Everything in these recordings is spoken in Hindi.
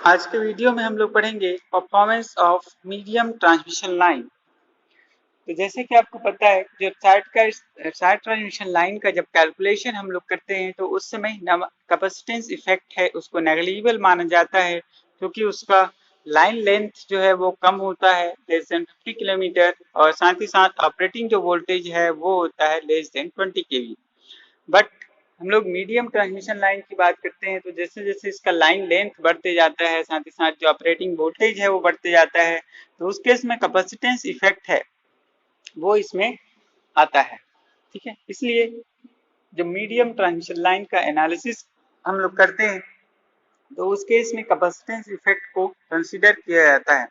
आज के वीडियो में हम लोग पढ़ेंगे performance of medium transmission line. तो जैसे कि आपको पता है, जब शार्ट ट्रांसमिशन लाइन का जब कैलकुलेशन हम लोग करते हैं तो उस समय कैपेसिटेंस इफेक्ट है उसको नेग्लिजिबल माना जाता है, क्योंकि उसका लाइन लेंथ जो है वो कम होता है, लेस देन 50 किलोमीटर, और साथ ही साथ ऑपरेटिंग जो वोल्टेज है वो होता है लेस देन 20 केवी। बट हम लोग मीडियम ट्रांसमिशन लाइन की बात करते हैं तो जैसे जैसे इसका लाइन लेंथ बढ़ते जाता है, साथ ही साथ जो ऑपरेटिंग वोल्टेज है वो बढ़ते जाता है, तो उस केस में कैपेसिटेंस इफेक्ट है वो इसमें आता है। ठीक है, इसलिए जो मीडियम ट्रांसमिशन लाइन का एनालिसिस हम लोग करते हैं तो उस केस में कैपेसिटेंस इफेक्ट को कंसीडर किया जाता है।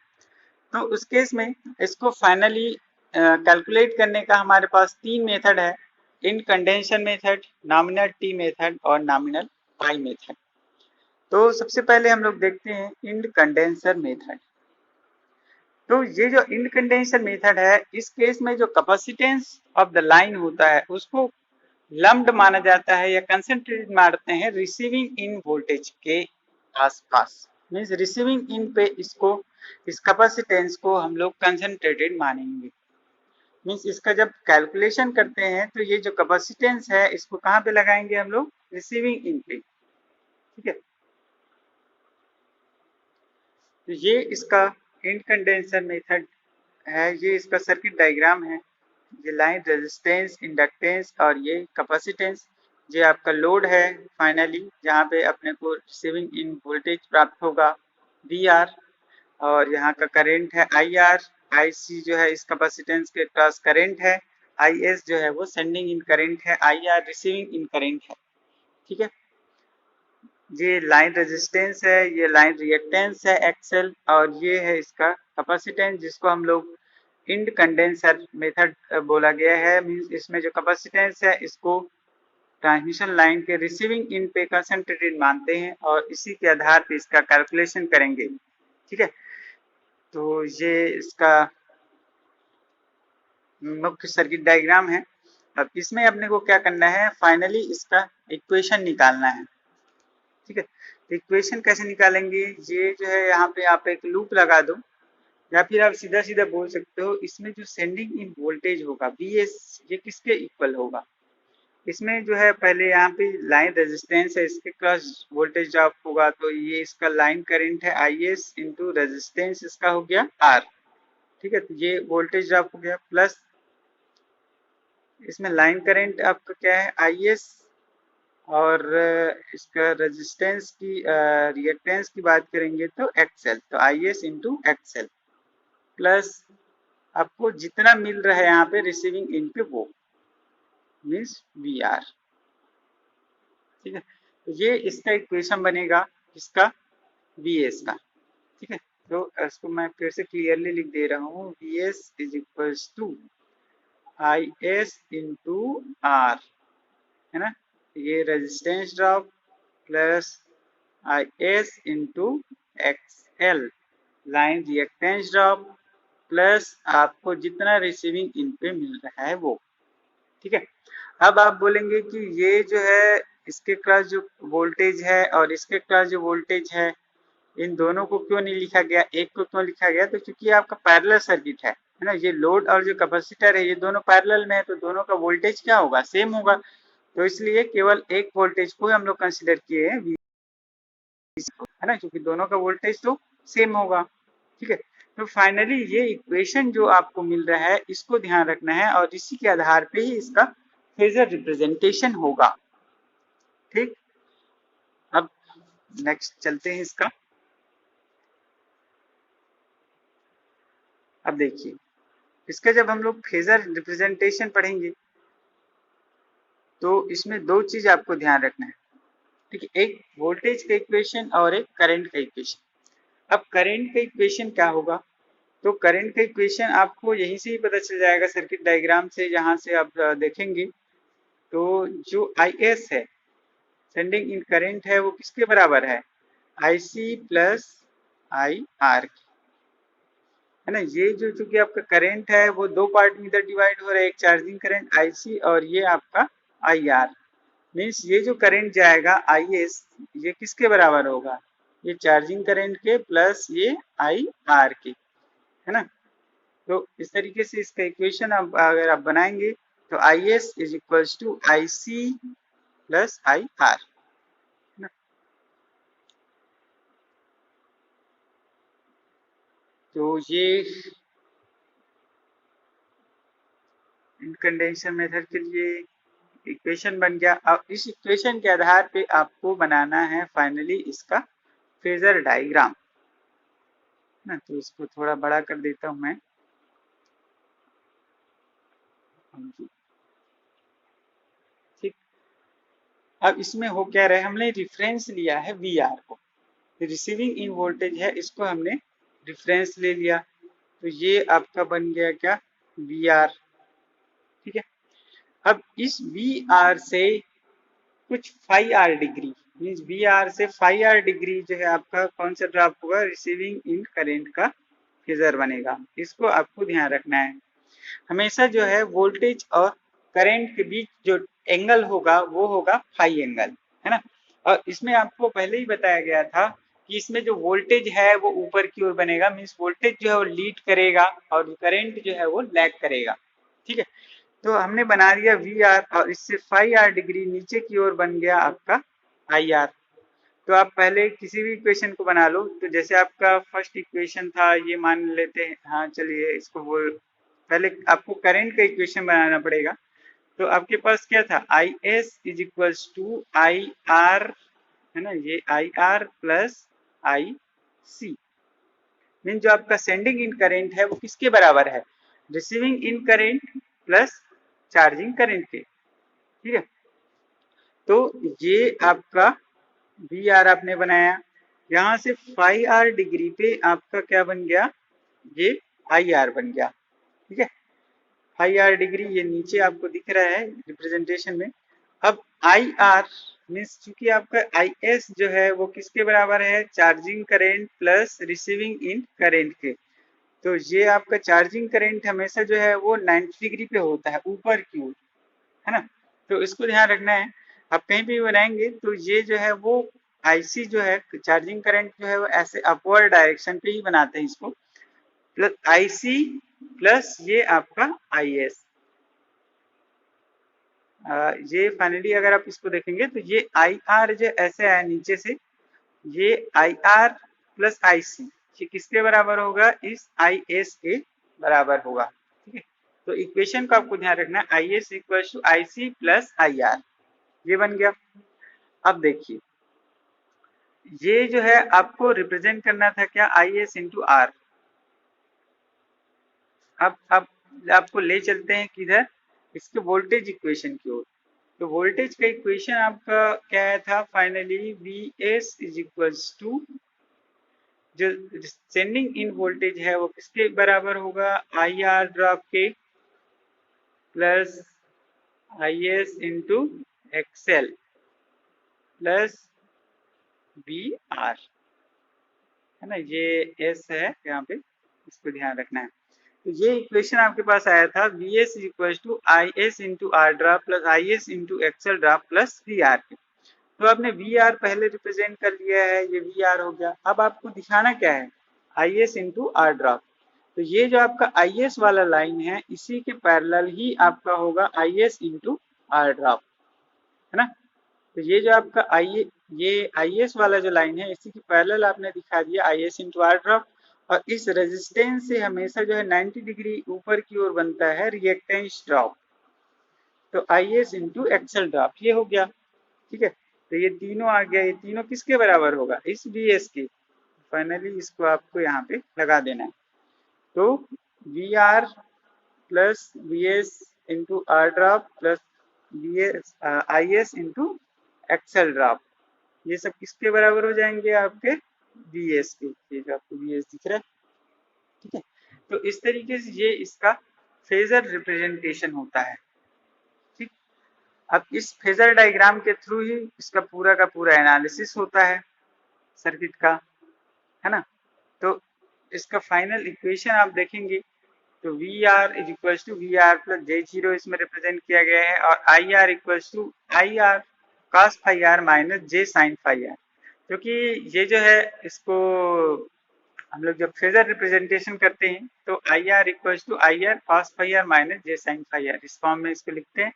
तो उस केस में इसको फाइनली कैलकुलेट करने का हमारे पास तीन मेथड है: end condenser method, nominal T method और नॉमिनल पाई मेथड। तो सबसे पहले हम लोग देखते हैं इंड कंडेंसर मेथड। तो ये जो इंड कंडेंसर मेथड है, इस केस में जो कैपेसिटेंस ऑफ द लाइन होता है उसको लम्प्ड माना जाता है या कंसंट्रेटेड मानते हैं रिसीविंग इन वोल्टेज के आसपास। मीन्स रिसीविंग इन पे इसको, इस कैपेसिटेंस को हम लोग कंसंट्रेटेड मानेंगे। मीन्स इसका जब कैलकुलेशन करते हैं तो ये जो कैपेसिटेंस है इसको कहाँ पे लगाएंगे हम लोग? रिसीविंग इन पे। ठीक है, तो ये इसका इंड कंडेंसर मेथड है, ये इसका सर्किट डायग्राम है। ये लाइन रेजिस्टेंस, इंडक्टेंस और ये कैपेसिटेंस, ये आपका लोड है फाइनली, जहाँ पे अपने को रिसीविंग इन वोल्टेज प्राप्त होगा वी आर, और यहाँ का करंट है आई आर। आई सी जो है इस कैपेसिटेंस के पास करंट है, आई एस जो है वो सेंडिंग इन करंट है, I R receiving end current है। ठीक है, ये लाइन रेजिस्टेंस है, ये लाइन रिएक्टेंस है एक्सेल, और ये है इसका कैपेसिटेंस जिसको हम लोग इंड कंडेंसर मेथड बोला गया है। मींस इसमें जो कैपेसिटेंस है इसको ट्रांसमिशन लाइन के रिसीविंग इन पे कंसंट्रेटेड मानते हैं और इसी के आधार पे इसका कैलकुलेशन करेंगे। ठीक है, तो ये इसका मुख्य सर्किट डायग्राम है। अब इसमें अपने को क्या करना है, फाइनली इसका इक्वेशन निकालना है। ठीक है, तो इक्वेशन कैसे निकालेंगे? ये जो है यहाँ पे आप एक लूप लगा दो, या फिर आप सीधा सीधा बोल सकते हो इसमें जो सेंडिंग इन वोल्टेज होगा वी एस, ये किसके इक्वल होगा? इसमें जो है पहले यहाँ पे लाइन रेजिस्टेंस है, इसके क्रॉस वोल्टेज ड्रॉप होगा, तो ये इसका लाइन करंट है आई एस इंटू रेजिस्टेंस इसका हो गया आर। ठीक है, तो ये वोल्टेज ड्रॉप हो गया, प्लस इसमें लाइन करंट आपका क्या है आई एस, और इसका रेजिस्टेंस की रिएक्टेंस की बात करेंगे तो एक्सएल, तो I S into X L, plus आपको जितना मिल रहा है यहाँ पे रिसीविंग इन पे वो मीन्स वी आर। ठीक है, तो ये इसका इक्वेशन बनेगा इसका वी एस का। ठीक है, तो इसको मैं फिर से क्लियरली लिख दे रहा हूँ, V S is equals to I S into R, है ना, ये resistance drop plus I S into X L, line reactance drop, plus आपको जितना रिसीविंग इन पे मिल रहा है वो। ठीक है, अब आप बोलेंगे कि ये जो है इसके क्रॉस जो वोल्टेज है और इसके क्रॉस जो वोल्टेज है, इन दोनों को क्यों नहीं लिखा गया, एक को क्यों लिखा गया? तो क्योंकि आपका पैरेलल सर्किट है ना, ये लोड और जो कैपेसिटर है ये दोनों पैरेलल में है, तो दोनों का वोल्टेज क्या होगा? सेम होगा। तो इसलिए केवल एक वोल्टेज को हम लोग कंसिडर किए हैं, है ना, क्योंकि दोनों का वोल्टेज तो सेम होगा। ठीक है, तो फाइनली ये इक्वेशन जो आपको मिल रहा है इसको ध्यान रखना है और इसी के आधार पे ही इसका फेजर रिप्रेजेंटेशन होगा। ठीक, अब नेक्स्ट चलते हैं इसका। अब देखिए, इसका जब हम लोग फेजर रिप्रेजेंटेशन पढ़ेंगे तो इसमें दो चीज आपको ध्यान रखना है। ठीक है, एक वोल्टेज का इक्वेशन और एक करंट का इक्वेशन। अब करंट का इक्वेशन क्या होगा? तो करंट का इक्वेशन आपको यहीं से ही पता चल जाएगा सर्किट डायग्राम से, जहां से आप देखेंगे तो जो आई एस है, सेंडिंग इन करंट है, वो किसके बराबर है? आई सी प्लस आई आर की, है ना। ये जो चूंकि आपका करंट है वो दो पार्ट में इधर डिवाइड हो रहा है, एक चार्जिंग करंट आई सी और ये आपका आई आर। मीन्स ये जो करंट जाएगा आई एस, ये किसके बराबर होगा? ये चार्जिंग करंट के प्लस ये आई आर के, है ना। तो इस तरीके से इसका इक्वेशन अब अगर आप बनाएंगे तो I S is equals to I C plus I R, है ना। तो ये इनकंडेंसर मेथड के लिए इक्वेशन बन गया। अब इस इक्वेशन के आधार पे आपको बनाना है फाइनली इसका फेजर डायग्राम ना। तो इसको थोड़ा बड़ा कर देता हूं मैं। ठीक, अब इसमें हो क्या रहा है, हमने रिफरेंस लिया है वी आर को, रिसीविंग इन वोल्टेज है इसको हमने रिफरेंस ले लिया, तो ये आपका बन गया क्या, वी आर। ठीक है, अब इस वी आर से कुछ phi R degree means V R से फाई आर डिग्री जो है आपका कौन सा ड्रॉप होगा, रिसीविंग इन करेंट का फेजर बनेगा। इसको आपको ध्यान रखना है, हमेशा जो है वोल्टेज और करंट के बीच जो एंगल होगा वो होगा फाई एंगल, है ना। और इसमें आपको पहले ही बताया गया था कि इसमें जो वोल्टेज है वो ऊपर की ओर बनेगा, मीन्स वोल्टेज जो है वो लीड करेगा और करंट जो है वो लैग करेगा। ठीक है, तो हमने बना दिया वी आर और इससे फाई आर डिग्री नीचे की ओर बन गया आपका आई आर। तो आप पहले किसी भी इक्वेशन को बना लो, तो जैसे आपका फर्स्ट इक्वेशन था ये मान लेते हैं, हाँ चलिए इसको बोल, पहले आपको करंट का इक्वेशन बनाना पड़ेगा। तो आपके पास क्या था, I S is equals to I R, है ना, ये I R plus I C. Mean जो आपका सेंडिंग इन करंट है वो किसके बराबर है, receiving end current plus charging current के। ठीक है, तो ये आपका वी आर आपने बनाया, यहाँ से फाई आर डिग्री पे आपका क्या बन गया, ये आई आर बन गया। ठीक है, आई आर डिग्री ये नीचे आपको दिख रहा है रिप्रेजेंटेशन में। अब आई आर मीन्स चूंकि आपका आई एस जो है वो किसके बराबर है, charging current plus receiving end current के। तो ये आपका चार्जिंग करेंट हमेशा जो है वो 90 डिग्री पे होता है ऊपर की ओर, है ना। तो इसको ध्यान रखना है, आप कहीं भी बनाएंगे तो ये जो है वो आईसी जो है चार्जिंग करंट जो है वो ऐसे अपवर्ड डायरेक्शन पे ही बनाते हैं इसको, प्लस आईसी प्लस ये आपका आईएस। ये फाइनली अगर आप इसको देखेंगे तो ये आई आर जो ऐसे आया नीचे से, ये आई आर प्लस आई सी ये किसके बराबर होगा, इस आई एस के बराबर होगा। ठीक है, तो इक्वेशन को आपको ध्यान रखना है, I S equal to I C plus I R, ये बन गया। अब देखिए ये जो है आपको रिप्रेजेंट करना था क्या, आई एस इंटू आर। अब आपको ले चलते हैं किधर, इसके वोल्टेज इक्वेशन की ओर। तो वोल्टेज का इक्वेशन आपका क्या आया था finally, V S is equals to जो सेंडिंग इन वोल्टेज है वो किसके बराबर होगा, आई आर ड्रॉप के plus I S into X L plus V R, है ना, ये एस है यहाँ पे, इसको ध्यान रखना है। तो ये इक्वेशन आपके पास आया था, V S equal to I S into R drop plus I S into X L drop plus V R के। तो आपने वी आर पहले रिप्रेजेंट कर लिया है, ये वी आर हो गया। अब आपको दिखाना क्या है, I S into R drop. तो ये जो आपका आई एस वाला लाइन है इसी के पैरेलल ही आपका होगा I S into R drop, है ना। तो ये जो आपका ये आई एस वाला जो लाइन है इसी की पैरेलल आपने दिखा दिया I S into R drop. और इस रेजिस्टेंस से हमेशा जो है 90 डिग्री ऊपर की ओर बनता है रिएक्टेंस ड्रॉप, तो I S into X L drop ये हो गया। ठीक है, तो ये तीनों आ गया, ये तीनों किसके बराबर होगा, इस वी एस के। फाइनली इसको आपको यहाँ पे लगा देना है, तो V R plus V S into R drop plus V S I S into X L drop, ये सब किसके बराबर हो जाएंगे, आपके वी एस के। ये जो आपको वी एस दिख रहा है, ठीक है। तो इस तरीके से ये इसका फेजर रिप्रेजेंटेशन होता है। ठीक, अब इस फेजर डायग्राम के थ्रू ही इसका पूरा का पूरा एनालिसिस होता है सर्किट का, है ना। तो इसका फाइनल इक्वेशन आप देखेंगे तो V R is equal to V R plus J zero इसमें रिप्रेजेंट किया गया है, और I R equal to I R cos phi R minus J sine phi R. क्योंकि ये जो है इसको हम लोग जब फेजर रिप्रेजेंटेशन करते हैं तो I R equals to I R cos phi R minus J sine phi R, इस फॉर्म में इसको लिखते हैं।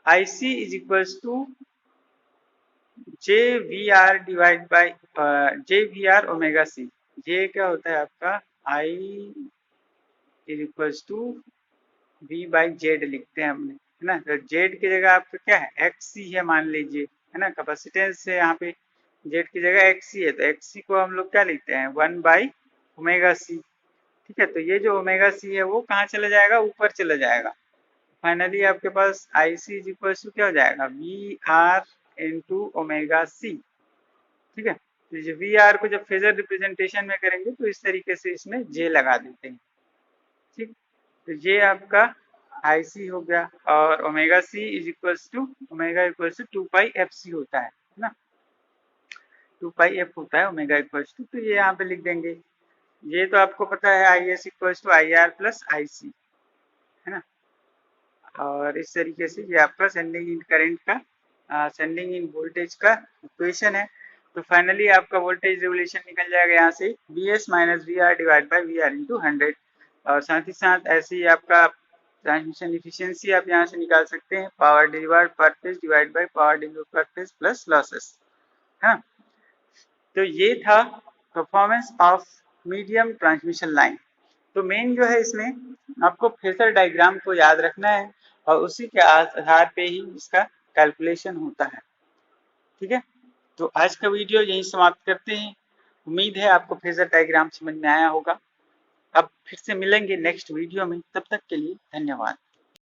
I C is equals to J V R divide by J V R omega C. ये क्या होता है आपका I is equals to V by Z लिखते हैं हमने, है ना। तो जेड की जगह आपका क्या है एक्स सी है मान लीजिए, है ना। कैपेसिटेंस से यहाँ पे जेड की जगह एक्स सी है, तो एक्स सी को हम लोग क्या लिखते हैं 1 बाई ओमेगा सी। ठीक है, तो ये जो ओमेगा सी है वो कहाँ चला जाएगा, ऊपर चला जाएगा। फाइनली आपके पास I C is equal to क्या हो जाएगा V R into omega C. ठीक है, तो ये वी आर को जब फेजर रिप्रेजेंटेशन में करेंगे तो इस तरीके से इसमें जे लगा देते हैं। ठीक, तो ये आपका आई सी हो गया, और omega C is equals to omega equals to 2 pi F C होता है ना। 2 पाई एफ होता है ओमेगा इक्वल्स टू, तो ये यहाँ पे लिख देंगे। ये तो आपको पता है I S equals to I R plus I C, है ना। और इस तरीके से ये आपका सेंडिंग इन करंट का सेंडिंग इन वोल्टेज का इक्वेशन है। तो फाइनली आपका वोल्टेज रेगुलेशन निकल जाएगा यहाँ से V S minus V R divide by V R into 100। और साथ ही साथ ऐसे ही आपका ट्रांसमिशन इफिशियंसी आप यहाँ से निकाल सकते हैं, पावर डिलीवर्ड पर phase divide by power delivered पर फेज प्लस लॉसेस, है ना। तो ये था performance of medium transmission line. तो मेन जो है इसमें आपको फेजर डायग्राम को याद रखना है और उसी के आधार पे ही इसका कैलकुलेशन होता है। ठीक है, तो आज का वीडियो यहीं समाप्त करते हैं। उम्मीद है आपको फेजर डायग्राम समझ में आया होगा। अब फिर से मिलेंगे नेक्स्ट वीडियो में, तब तक के लिए धन्यवाद।